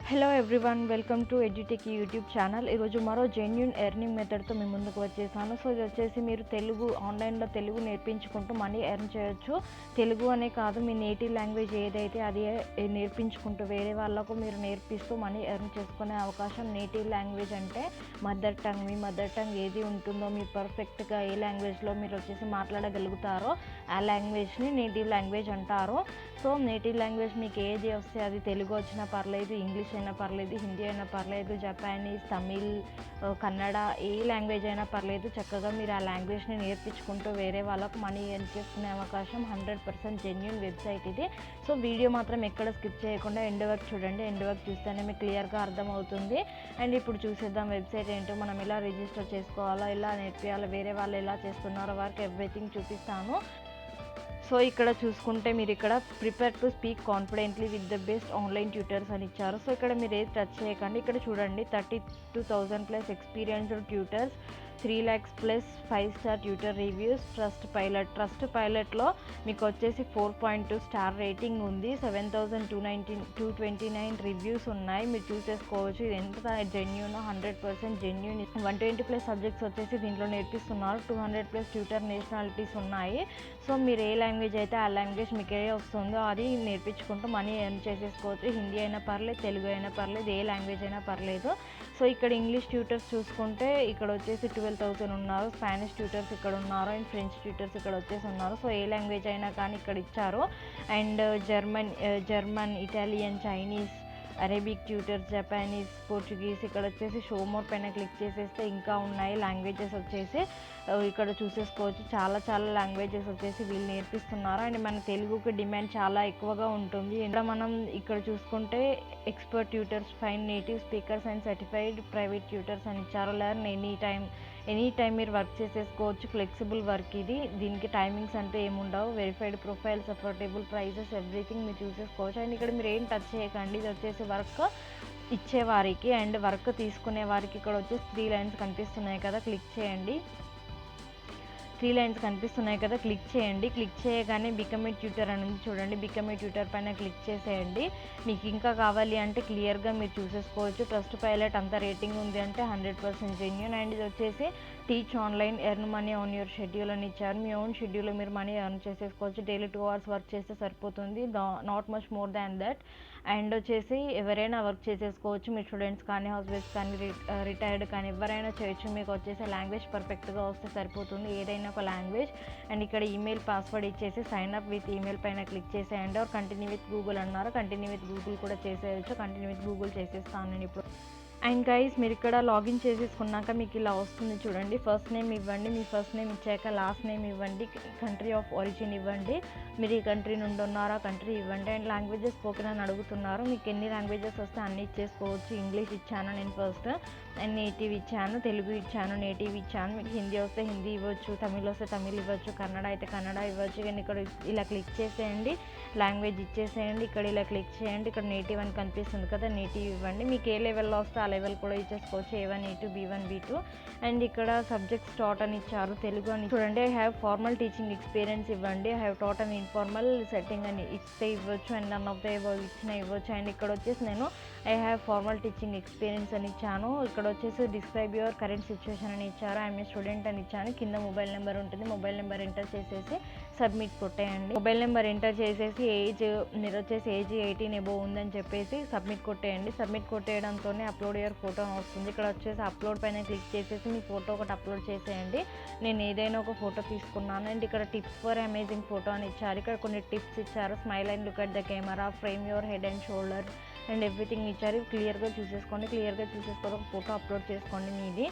Hello everyone, welcome to edu techie YouTube channel. ఈరోజు మరో genuine earning మెథడ్తో మీ ముందుకు వచ్చేసాను. సో ఇది వచ్చేసి మీరు ఆన్లైన్లో తెలుగు నేర్పించుకుంటూ మనీ ఎర్న్ చేయొచ్చు. తెలుగు అనే కాదు, మీ నేటివ్ లాంగ్వేజ్ ఏదైతే అది నేర్పించుకుంటూ వేరే వాళ్ళకు మీరు నేర్పిస్తూ మనీ ఎర్న్ చేసుకునే అవకాశం. నేటివ్ లాంగ్వేజ్ అంటే మదర్ టంగ్. మీ మదర్ టంగ్ ఏది ఉంటుందో, మీరు పర్ఫెక్ట్గా ఏ లాంగ్వేజ్లో మీరు వచ్చేసి మాట్లాడగలుగుతారో ఆ లాంగ్వేజ్ని నేటివ్ లాంగ్వేజ్ అంటారు. సో నేటివ్ లాంగ్వేజ్ మీకు ఏది వస్తే అది, తెలుగు వచ్చినా పర్లేదు, ఇంగ్లీష్ అయినా పర్లేదు, హిందీ అయినా పర్లేదు, జపానీస్, తమిళ్, కన్నడ, ఏ లాంగ్వేజ్ అయినా పర్లేదు. చక్కగా మీరు ఆ లాంగ్వేజ్ని నేర్పించుకుంటూ వేరే వాళ్ళకు మనీ ఎర్న్ చేసుకునే అవకాశం. 100% జెన్యూన్ వెబ్సైట్ ఇది. సో వీడియో మాత్రం ఎక్కడ స్కిప్ చేయకుండా ఎండ్ వరకు చూడండి. ఎండ్ వరకు చూస్తేనే మీకు క్లియర్గా అర్థమవుతుంది. అండ్ ఇప్పుడు చూసేద్దాం వెబ్సైట్ ఏంటో, మనం ఎలా రిజిస్టర్ చేసుకోవాలో, ఎలా నేర్పియాలో, వేరే వాళ్ళు ఎలా చేస్తున్నారో వారికి ఎవ్రీథింగ్ చూపిస్తాను. సో ఇక్కడ చూసుకుంటే మీరు ఇక్కడ prepare to speak confidently with the best online tutors అని ఇచ్చారు. సో ఇక్కడ మీరు ఏది టచ్ చేయకండి. ఇక్కడ చూడండి, 32,000+ experienced tutors, 3 lakhs+ 5-star tutor reviews, ట్రస్ట్ పైలట్లో మీకు వచ్చేసి 4.2 స్టార్ రేటింగ్ ఉంది, 7,229 రివ్యూస్ ఉన్నాయి. మీరు చూసేసుకోవచ్చు ఇది ఎంత జెన్యూన్. 100% జెన్యూన్. 120+ సబ్జెక్ట్స్ వచ్చేసి దీంట్లో నేర్పిస్తున్నారు. 200+ ట్యూటర్ నేషనాలిటీస్ ఉన్నాయి. సో మీరు ఏ లాంగ్వేజ్ అయితే ఆ లాంగ్వేజ్ మీకు ఏ వస్తుందో అది నేర్పించుకుంటూ మనీ ఎర్న్ చేసేసుకోవచ్చు. హిందీ అయినా పర్లేదు, తెలుగు అయినా పర్లేదు, ఏ లాంగ్వేజ్ అయినా పర్లేదు. సో ఇక్కడ ఇంగ్లీష్ ట్యూటర్స్ చూసుకుంటే ఇక్కడ వచ్చేసి 12,000 ఉన్నారు. స్పానిష్ ట్యూటర్స్ ఇక్కడ ఉన్నారు, అండ్ ఫ్రెంచ్ ట్యూటర్స్ ఇక్కడ వచ్చేసి ఉన్నారు. సో ఏ లాంగ్వేజ్ అయినా కానీ ఇక్కడ ఇచ్చారు. And German, Italian, Chinese, Arabic tutors, Japanese, Portuguese. ఇక్కడ వచ్చేసి షో మోర్ పైన క్లిక్ చేసేస్తే ఇంకా ఉన్నాయి లాంగ్వేజెస్ వచ్చేసి ఇక్కడ చూసేసుకోవచ్చు. చాలా లాంగ్వేజెస్ వచ్చేసి వీళ్ళు నేర్పిస్తున్నారు. అండ్ మన తెలుగుకి డిమాండ్ చాలా ఎక్కువగా ఉంటుంది. మనం ఇక్కడ చూసుకుంటే expert tutors, fine native speakers and certified private tutors అని ఇచ్చారు. లెర్న్ ఎనీ టైం మీరు వర్క్ చేసేసుకోవచ్చు. ఫ్లెక్సిబుల్ వర్క్ ఇది. దీనికి టైమింగ్స్ అంటే ఏముండవు. Verified profiles, affordable prices, everything మీరు చూసేసుకోవచ్చు. అండ్ ఇక్కడ మీరు ఏం టచ్ చేయకండి. ఇది వచ్చేసి వర్క్ ఇచ్చేవారికి అండ్ వర్క్ తీసుకునే వారికి ఇక్కడ వచ్చేసి 3 lines కనిపిస్తున్నాయి కదా, క్లిక్ చేయండి. 3 lines కనిపిస్తున్నాయి కదా, క్లిక్ చేయండి. క్లిక్ చేయగానే బికమ్ ఏ ట్యూటర్ అని ఉంది చూడండి. బికమ్ ఏ ట్యూటర్ పైన క్లిక్ చేసేయండి. మీకు ఇంకా కావాలి అంటే క్లియర్గా మీరు చూసేసుకోవచ్చు. ట్రస్ట్ పైలట్ అంత రేటింగ్ ఉంది అంటే 100% జెన్యూన్. అండ్ ఇది వచ్చేసి teach online, earn money on your schedule అని ఇచ్చారు. మీ ఓన్ షెడ్యూల్లో మీరు మనీ ఎర్న్ చేసేసుకోవచ్చు. డైలీ 2 hours వర్క్ చేస్తే సరిపోతుంది, not much more than that. And వచ్చేసి ఎవరైనా వర్క్ చేసేసుకోవచ్చు. మీ స్టూడెంట్స్ కానీ, హౌస్ వైఫ్స్ కానీ, రిటైర్డ్ కానీ ఎవరైనా చేయొచ్చు. మీకు వచ్చేసి లాంగ్వేజ్ పర్ఫెక్ట్గా వస్తే సరిపోతుంది, ఏదైనా ఒక లాంగ్వేజ్. అండ్ ఇక్కడ ఈమెయిల్ పాస్వర్డ్ ఇచ్చేసి సైన్ అప్ విత్ ఈమెయిల్ పైన క్లిక్ చేసేయండి. ఆర్ కంటిన్యూ విత్ గూగుల్ అన్నారు, కంటిన్యూ విత్ గూగుల్ కూడా చేసేయచ్చు. కంటిన్యూ విత్ గూగుల్ చేసేస్తాను నేను ఇప్పుడు. అండ్ గైస్, మీరు ఇక్కడ లాగిన్ చేసేసుకున్నాక మీకు ఇలా వస్తుంది చూడండి. ఫస్ట్ నేమ్ ఇవ్వండి. మీ ఫస్ట్ నేమ్ ఇచ్చాక లాస్ట్ నేమ్ ఇవ్వండి. కంట్రీ ఆఫ్ ఒరిజిన్ ఇవ్వండి. మీరు ఈ కంట్రీ నుండి ఉన్నారా, కంట్రీ ఇవ్వండి. అండ్ లాంగ్వేజెస్ స్పోకెన్ అని అడుగుతున్నారు. మీకు ఎన్ని లాంగ్వేజెస్ వస్తే అన్ని ఇచ్చేసుకోవచ్చు. ఇంగ్లీష్ ఇచ్చాను నేను ఫస్ట్, అండ్ నేటివ్ ఇచ్చాను, తెలుగు ఇచ్చాను, నేటివ్ ఇచ్చాను. మీకు హిందీ వస్తే హిందీ ఇవ్వచ్చు, తమిళ్ వస్తే తమిళ్ ఇవ్వచ్చు, కన్నడ అయితే కన్నడ ఇవ్వచ్చు. కానీ ఇక్కడ ఇలా క్లిక్ చేసేయండి, లాంగ్వేజ్ ఇచ్చేసేయండి. ఇక్కడ ఇలా క్లిక్ చేయండి. ఇక్కడ నేటివ్ అని కనిపిస్తుంది కదా, నేటివ్ ఇవ్వండి. మీకు ఏ లెవెల్లో వస్తే ఆ లెవెల్ కూడా ఇచ్చేసుకోవచ్చు. A1, A2, B1, B2. And ఇక్కడ సబ్జెక్ట్ స్టార్ట్ అని ఇచ్చారు, తెలుగు అని చూడండి. I have formal teaching experience ఇవ్వండి. I have taught an informal setting అని ఇస్తే ఇవ్వచ్చు. And none of the above ఇచ్చిన ఇవ్వచ్చు. అండ్ ఇక్కడ వచ్చేసి నేను I have formal teaching experience అని ఇచ్చాను. ఇక్కడ వచ్చేసి డిస్క్రైబ్ యువర్ కరెంట్ సిచ్యువేషన్ అని ఇచ్చారు. ఐఎమ్ ఏ స్టూడెంట్ అని ఇచ్చాను. కింద మొబైల్ నెంబర్ ఉంటుంది. మొబైల్ నెంబర్ ఎంటర్ చేసేసి సబ్మిట్ కొట్టేయండి. మొబైల్ నెంబర్ ఎంటర్ చేసేసి మీరు వచ్చేసి ఏజ్ 18 above ఉందని చెప్పేసి సబ్మిట్ కొట్టేయండి. సబ్మిట్ కొట్టేయడంతోనే అప్లోడ్ యువర్ ఫోటో వస్తుంది. ఇక్కడ వచ్చేసి అప్లోడ్ పైన క్లిక్ చేసేసి మీ ఫోటో ఒకటి అప్లోడ్ చేసేయండి. నేను ఏదైనా ఒక ఫోటో తీసుకున్నాను. అండ్ ఇక్కడ టిప్స్ ఫర్ అమేజింగ్ ఫోటో అని ఇచ్చారు. ఇక్కడ కొన్ని టిప్స్ ఇచ్చారు. Smile and look at the camera, frame your head and shoulder and everything ఇచ్చారు. క్లియర్గా చూసేసుకోండి. ఒక ఫోటో అప్లోడ్ చేసుకోండి మీది.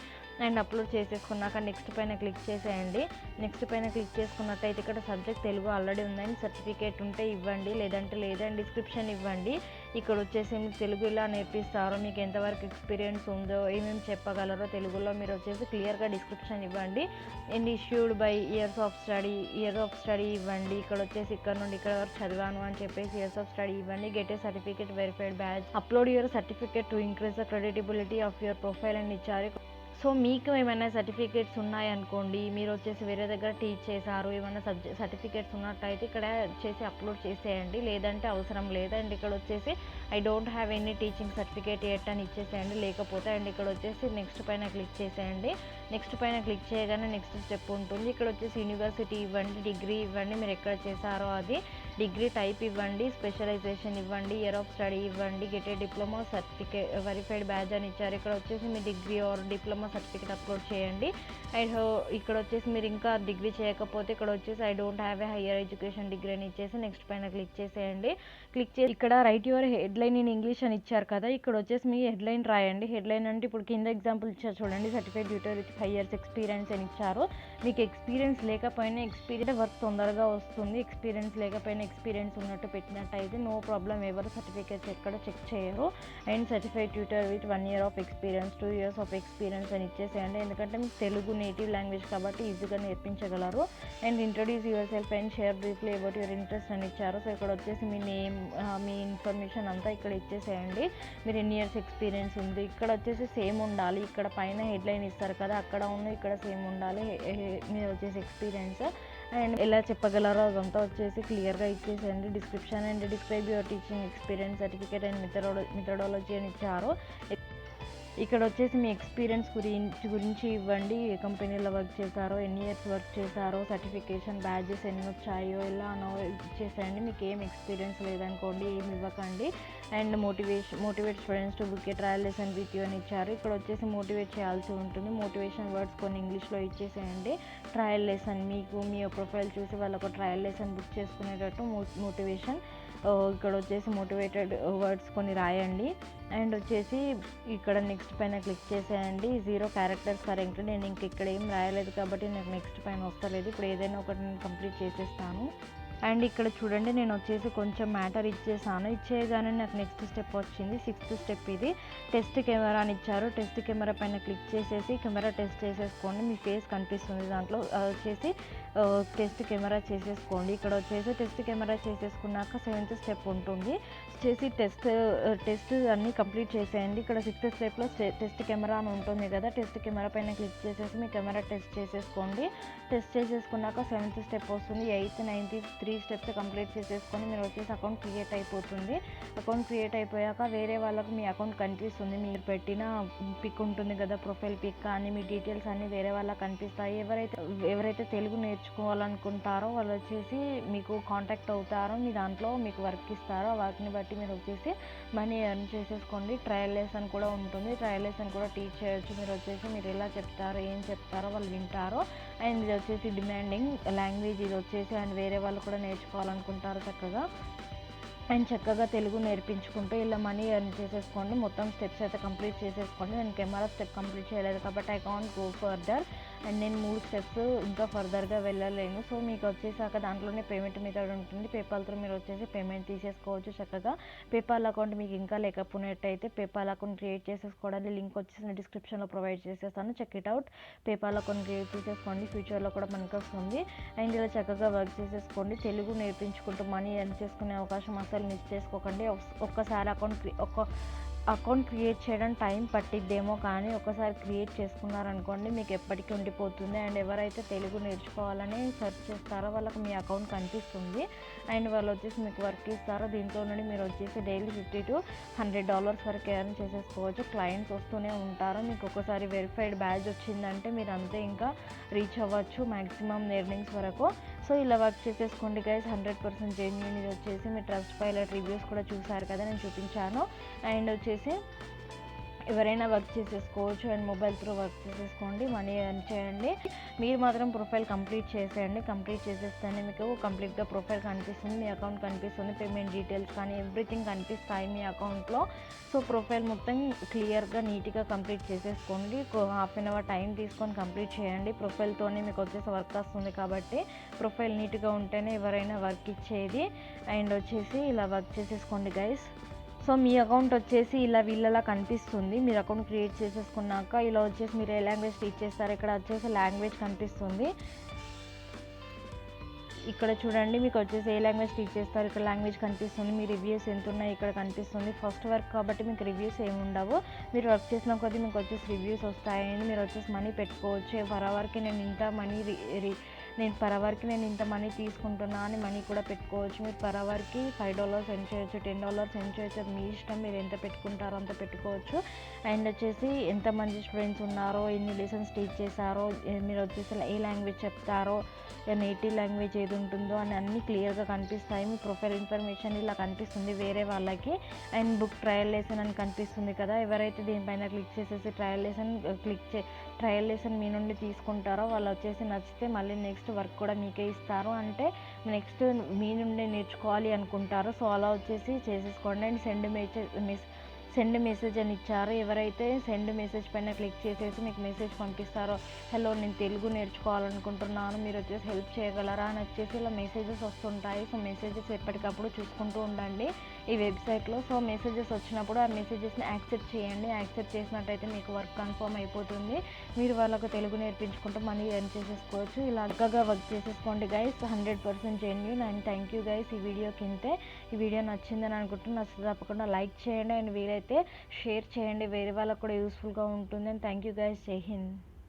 అండ్ అప్లోడ్ చేసేసుకున్నాక నెక్స్ట్ పైన క్లిక్ చేసేయండి. నెక్స్ట్ పైన క్లిక్ చేసుకున్నట్టయితే ఇక్కడ సబ్జెక్ట్ తెలుగు ఆల్రెడీ ఉందని, సర్టిఫికేట్ ఉంటే ఇవ్వండి, లేదంటే లేదండి. డిస్క్రిప్షన్ ఇవ్వండి. ఇక్కడ వచ్చేసి మీకు తెలుగు ఇలా నేర్పిస్తారో, మీకు ఎంతవరకు ఎక్స్పీరియన్స్ ఉందో, ఏమేమి చెప్పగలరో తెలుగులో మీరు వచ్చేసి క్లియర్గా డిస్క్రిప్షన్ ఇవ్వండి. And issued by year of study ఇవ్వండి. ఇక్కడ వచ్చేసి ఇక్కడ నుండి ఇక్కడ వరకు చదివాను అని చెప్పేసి ఇయర్స్ ఆఫ్ స్టడీ ఇవ్వండి. Get a certificate verified badge, upload your certificate to increase the credibility of your profile అని ఇచ్చారు. సో మీకు ఏమైనా సర్టిఫికేట్స్ ఉన్నాయనుకోండి, మీరు వచ్చేసి వేరే దగ్గర టీచ్ చేశారు, ఏమైనా సర్టిఫికేట్స్ ఉన్నట్టయితే ఇక్కడ చేసి అప్లోడ్ చేసేయండి, లేదంటే అవసరం లేదు. అండ్ ఇక్కడ వచ్చేసి I don't have any teaching certificate at అని ఇచ్చేసేయండి లేకపోతే. అండ్ ఇక్కడ వచ్చేసి నెక్స్ట్ పైన క్లిక్ చేసేయండి. నెక్స్ట్ పైన క్లిక్ చేయగానే నెక్స్ట్ స్టెప్ ఉంటుంది. ఇక్కడ వచ్చేసి యూనివర్సిటీ ఇవ్వండి, డిగ్రీ ఇవ్వండి, మీరు ఎక్కడ చేశారో అది, డిగ్రీ టైప్ ఇవ్వండి, స్పెషలైజేషన్ ఇవ్వండి, ఇయర్ ఆఫ్ స్టడీ ఇవ్వండి, get a diploma certificate verified badge అని ఇచ్చారు. ఇక్కడ వచ్చేసి మీ degree or diploma certificate upload చేయండి. అండ్ ఇక్కడ వచ్చేసి మీరు ఇంకా డిగ్రీ చేయకపోతే ఇక్కడ వచ్చేసి I don't have a higher education degree అని ఇచ్చేసి నెక్స్ట్ పైన క్లిక్ చేసేయండి. క్లిక్ చేసి ఇక్కడ write your headline in English అని ఇచ్చారు కదా, ఇక్కడ వచ్చేసి మీ హెడ్లైన్ రాయండి. హెడ్లైన్ అంటే ఇప్పుడు కింద ఎగ్జాంపుల్ ఇచ్చారు చూడండి, certified tutor with 5 years experience అని ఇచ్చారు. మీకు ఎక్స్పీరియన్స్ లేకపోయినా ఎక్స్పీరియన్స్ వర్క్ తొందరగా వస్తుంది. ఎక్స్పీరియన్స్ లేకపోయినా ఎక్స్పీరియన్స్ ఉన్నట్టు పెట్టినట్టయితే నో ప్రాబ్లం, ఎవరు సర్టిఫికేట్స్ ఎక్కడ చెక్ చేయరు. And certified tutor with 1 year of experience, 2 years of experience అని ఇచ్చేసేయండి. ఎందుకంటే మీకు తెలుగు నేటివ్ లాంగ్వేజ్ కాబట్టి ఈజీగా నేర్పించగలరు. And introduce yourself and share briefly about your interest అని ఇచ్చారు. సో ఇక్కడ వచ్చేసి మీ నేమ్, మీ ఇన్ఫర్మేషన్ అంతా ఇక్కడ ఇచ్చేసేయండి. మీరు ఎన్ని ఇయర్స్ ఎక్స్పీరియన్స్ ఉంది, ఇక్కడ వచ్చేసి సేమ్ ఉండాలి. ఇక్కడ పైన హెడ్లైన్ ఇస్తారు కదా, అక్కడ ఉన్న ఇక్కడ సేమ్ ఉండాలి మీరు వచ్చేసి ఎక్స్పీరియన్స్. అండ్ ఎలా చెప్పగలరో అదంతా వచ్చేసి క్లియర్గా ఇచ్చేసేయండి. Description and describe your teaching experience, certificate and methodology అని ఇచ్చారు. ఇక్కడ వచ్చేసి మీ ఎక్స్పీరియన్స్ గురించి ఇవ్వండి, ఏ కంపెనీలో వర్క్ చేశారో, ఎన్ని ఇయర్స్ వర్క్ చేశారో, సర్టిఫికేషన్ బ్యాడ్జెస్ ఎన్ని వచ్చాయో ఎలా ఇచ్చేసేయండి. మీకు ఏం ఎక్స్పీరియన్స్ లేదనుకోండి ఏమి ఇవ్వకండి. And motivate students to book A trial lesson with you అని ఇచ్చారు. ఇక్కడ వచ్చేసి మోటివేట్ చేయాల్సి ఉంటుంది. మోటివేషన్ వర్డ్స్ కొన్ని ఇంగ్లీష్లో ఇచ్చేసేయండి. ట్రయల్ లెసన్, మీకు మీ ప్రొఫైల్ చూసి వాళ్ళకు ట్రయల్ లెసన్ బుక్ చేసుకునేటట్టు మోటివేషన్, ఇక్కడ వచ్చేసి మోటివేటెడ్ వర్డ్స్ కొన్ని రాయండి. అండ్ వచ్చేసి ఇక్కడ నెక్స్ట్ పైన క్లిక్ చేసేయండి. 0 characters కరెక్ట్. నేను ఇంక ఇక్కడ ఏం రాయలేదు కాబట్టి నాకు నెక్స్ట్ పైన వస్తలేదు. ఇప్పుడు ఏదైనా ఒకటి నేను కంప్లీట్ చేసేస్తాను. అండ్ ఇక్కడ చూడండి, నేను వచ్చేసి కొంచెం మ్యాటర్ ఇచ్చేసాను. ఇచ్చేయగానే నాకు నెక్స్ట్ స్టెప్ వచ్చింది. 6th స్టెప్ ఇది. టెస్ట్ కెమెరా అని ఇచ్చారు. టెస్ట్ కెమెరా పైన క్లిక్ చేసేసి కెమెరా టెస్ట్ చేసేసుకోండి. మీ ఫేస్ కనిపిస్తుంది దాంట్లో, వచ్చేసి టెస్ట్ కెమెరా చేసేసుకోండి. ఇక్కడ వచ్చేసి టెస్ట్ కెమెరా చేసేసుకున్నాక 7th స్టెప్ ఉంటుంది. చేసి టెస్ట్ అన్నీ కంప్లీట్ చేసేయండి. ఇక్కడ 6th స్టెప్లో టెస్ట్ కెమెరా అని ఉంటుంది కదా, టెస్ట్ కెమెరా పైన క్లిక్ చేసేసి మీ కెమెరా టెస్ట్ చేసేసుకోండి. టెస్ట్ చేసేసుకున్నాక 7th స్టెప్ వస్తుంది. 8th 9th 3 steps కంప్లీట్ చేసేసుకొని మీరు వచ్చేసి అకౌంట్ క్రియేట్ అయిపోతుంది. అకౌంట్ క్రియేట్ అయిపోయాక వేరే వాళ్ళకు మీ అకౌంట్ కనిపిస్తుంది. మీరు పెట్టిన పిక్ ఉంటుంది కదా, ప్రొఫైల్ పిక్ కానీ మీ డీటెయిల్స్ అన్నీ వేరే వాళ్ళకి కనిపిస్తాయి. ఎవరైతే తెలుగు నేర్చుకోవాలనుకుంటారో వాళ్ళు వచ్చేసి మీకు కాంటాక్ట్ అవుతారో, మీ దాంట్లో మీకు వర్క్ ఇస్తారో వాటిని బట్టి మీరు వచ్చేసి మనీ ఎర్న్ చేసేసుకోండి. ట్రయల్ లెసన్ కూడా ఉంటుంది. ట్రయల్ లెసన్ కూడా టీచ్ చేయొచ్చు. మీరు వచ్చేసి మీరు ఎలా చెప్తారో ఏం చెప్తారో వాళ్ళు వింటారో. అండ్ ఇది వచ్చేసి డిమాండింగ్ లాంగ్వేజ్ ఇది వచ్చేసి, అండ్ వేరే వాళ్ళు కూడా నేర్చుకోవాలనుకుంటారు చక్కగా తెలుగు నేర్పించుకుంటూ ఇలా మనీ ఎర్న్ చేసేసుకోండి. మొత్తం స్టెప్స్ అయితే కంప్లీట్ చేసేసుకోండి. నేను కెమెరా స్టెప్ కంప్లీట్ చేయలేదు కాబట్టి I can't go further. And నేను 3 steps ఇంకా ఫర్దర్గా వెళ్ళలేను. సో మీకు వచ్చేసాక దాంట్లోనే పేమెంట్ మెథడ్ ఉంటుంది. పేపాల్తో మీరు వచ్చేసి పేమెంట్ తీసేసుకోవచ్చు చక్కగా. పేపాల్ అకౌంట్ మీకు ఇంకా లేకపోయినట్టయితే పేపాల్ అకౌంట్ క్రియేట్ చేసేసుకోవడానికి లింక్ వచ్చేసి నేను డిస్క్రిప్షన్లో ప్రొవైడ్ చేసేస్తాను. Check it out. PayPal account create చేసేసుకోండి, ఫ్యూచర్లో కూడా మనకు వస్తుంది. అండ్ ఇలా చక్కగా వర్క్ చేసేసుకోండి. తెలుగు నేర్పించుకుంటూ మనీ ఎర్న్ చేసుకునే అవకాశం అసలు మిస్ చేసుకోకండి. ఒక్కసారి అకౌంట్ క్రియేట్ చేయడం టైం పట్టిద్దేమో, కానీ ఒకసారి క్రియేట్ చేసుకున్నారనుకోండి మీకు ఎప్పటికీ ఉండిపోతుంది. అండ్ ఎవరైతే తెలుగు నేర్చుకోవాలని సెర్చ్ చేస్తారో వాళ్ళకి మీ అకౌంట్ కనిపిస్తుంది. అండ్ వాళ్ళు వచ్చేసి మీకు వర్క్ ఇస్తారో, దీంట్లో నుండి మీరు వచ్చేసి డైలీ $50 to $100 వరకు ఎర్న్ చేసేసుకోవచ్చు. క్లయింట్స్ వస్తూనే ఉంటారు. మీకు ఒకసారి వెరిఫైడ్ బ్యాడ్జ్ వచ్చిందంటే మీరు అంతే ఇంకా రీచ్ అవ్వచ్చు మ్యాక్సిమం ఎర్నింగ్స్ వరకు. సో ఇలా వర్క్ చేసేసుకోండి గైస్. 100% జెన్యూన్. ఇది వచ్చేసి మీ ట్రస్ట్ పైలట్ రివ్యూస్ కూడా చూసారు కదా, నేను చూపించాను. అండ్ వచ్చేసి ఎవరైనా వర్క్ చేసేసుకోవచ్చు. అండ్ మొబైల్ త్రూ వర్క్ చేసేసుకోండి, మనీ ఎర్న్ చేయండి. మీరు మాత్రం ప్రొఫైల్ కంప్లీట్ చేసేయండి. కంప్లీట్ చేసేస్తేనే మీకు కంప్లీట్గా ప్రొఫైల్ కనిపిస్తుంది, మీ అకౌంట్ కనిపిస్తుంది, పేమెంట్ డీటెయిల్స్ కానీ ఎవ్రీథింగ్ కనిపిస్తాయి మీ అకౌంట్లో. సో ప్రొఫైల్ మొత్తం క్లియర్గా నీట్గా కంప్లీట్ చేసేసుకోండి. ½ an hour టైం తీసుకొని కంప్లీట్ చేయండి. ప్రొఫైల్తోనే మీకు వచ్చేసి వర్క్ వస్తుంది కాబట్టి ప్రొఫైల్ నీట్గా ఉంటేనే ఎవరైనా వర్క్ ఇచ్చేది. అండ్ వచ్చేసి ఇలా వర్క్ చేసేసుకోండి గైస్. సో మీ అకౌంట్ వచ్చేసి ఇలా వీళ్ళలా కనిపిస్తుంది. మీరు అకౌంట్ క్రియేట్ చేసేసుకున్నాక ఇలా వచ్చేసి మీరు ఏ లాంగ్వేజ్ టీచ్ చేస్తారో ఇక్కడ వచ్చేసి లాంగ్వేజ్ కనిపిస్తుంది. ఇక్కడ చూడండి మీకు వచ్చేసి ఏ లాంగ్వేజ్ టీచ్ చేస్తారు, ఇక్కడ లాంగ్వేజ్ కనిపిస్తుంది, మీ రివ్యూస్ ఎంత ఉన్నాయి ఇక్కడ కనిపిస్తుంది. ఫస్ట్ వర్క్ కాబట్టి మీకు రివ్యూస్ ఏమి ఉండవు, మీరు వర్క్ చేసిన కొద్దీ మీకు వచ్చేసి రివ్యూస్ వస్తాయండి. మీరు వచ్చేసి మనీ పెట్టుకోవచ్చు, పర్ అవర్కి నేను ఇంత మనీ తీసుకుంటున్నా అని మనీ కూడా పెట్టుకోవచ్చు. మీరు పర్ అవర్కి $5 సెండ్ చేయొచ్చు, $10 సెండ్ చేయొచ్చు, అది మీ ఇష్టం, మీరు ఎంత పెట్టుకుంటారో అంత పెట్టుకోవచ్చు. అండ్ వచ్చేసి ఎంతమంది స్టూడెంట్స్ ఉన్నారో, ఎన్ని లెసన్స్ టీచ్ చేశారో, మీరు వచ్చేసి ఏ లాంగ్వేజ్ చెప్తారో, నేటివ్ లాంగ్వేజ్ ఏది ఉంటుందో అని అన్నీ క్లియర్గా కనిపిస్తాయి. మీ ప్రొఫైల్ ఇన్ఫర్మేషన్ ఇలా కనిపిస్తుంది వేరే వాళ్ళకి. అండ్ బుక్ ట్రయల్ లెసన్ అని కనిపిస్తుంది కదా, ఎవరైతే దీనిపైన క్లిక్ చేసేసి ట్రయల్ లెసన్ మీ నుండి తీసుకుంటారో వాళ్ళు వచ్చేసి నచ్చితే మళ్ళీ నెక్స్ట్ వర్క్ కూడా మీకే ఇస్తారు, అంటే నెక్స్ట్ మీ నుండి నేర్చుకోవాలి అనుకుంటారు. సో అలా వచ్చేసి చేసేసుకోండి. అండ్ సెండ్ మెసేజ్ అని ఇచ్చారు, ఎవరైతే సెండ్ మెసేజ్ పైన క్లిక్ చేసేసి మీకు మెసేజ్ పంపిస్తారో, హలో నేను తెలుగు నేర్చుకోవాలనుకుంటున్నాను, మీరు వచ్చేసి హెల్ప్ చేయగలరా అని వచ్చేసి ఇలా మెసేజెస్ వస్తుంటాయి. సో మెసేజెస్ ఎప్పటికప్పుడు చూసుకుంటూ ఉండండి ఈ వెబ్సైట్లో. సో మెసేజెస్ వచ్చినప్పుడు ఆ మెసేజెస్ని యాక్సెప్ట్ చేయండి, యాక్సెప్ట్ చేసినట్టయితే మీకు వర్క్ కన్ఫర్మ్ అయిపోతుంది, మీరు వాళ్ళకు తెలుగు నేర్పించుకుంటూ మనీ ఎర్న్ చేసేసుకోవచ్చు. ఇలా చక్కగా వర్క్ చేసేసుకోండి guys, 100% genuine. And thank you guys. ఈ వీడియో నచ్చిందని అనుకుంటున్నాను, నచ్చితే తప్పకుండా లైక్ చేయండి, అండ్ వీలైతే షేర్ చేయండి, వేరే వాళ్ళకు కూడా యూస్ఫుల్గా ఉంటుంది. And thank you guys. జై హింద్.